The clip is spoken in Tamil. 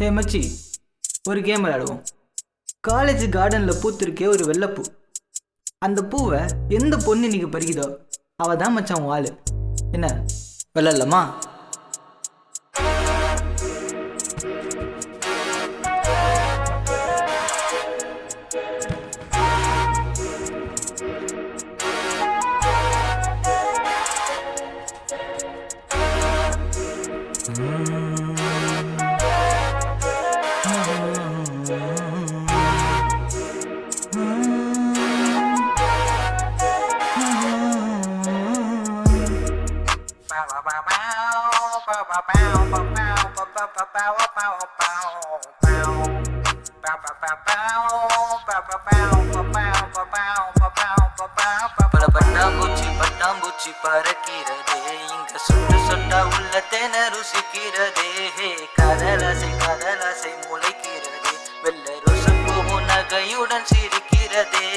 ஏ மச்சி, ஒரு கேம் விளையாடுவோம். காலேஜ் கார்டனில் பூத்திருக்கே ஒரு வெள்ளைப்பூ. அந்த பூவை எந்த பொண்ணு இன்னைக்கு பறிக்குதோ அவ தான் மச்சான் உன் ஆளு. என்ன விளையாடலாமா? பட்டாம்பூச்சி பறக்கிறதே, இங்க சுட்டு சொட்டா உள்ள தேன ருசிக்கிறதே. காதலாசை முளைக்கிறதே, வெள்ள ரோசப்பூவும் நகையுடன் சிரிக்கிறதே.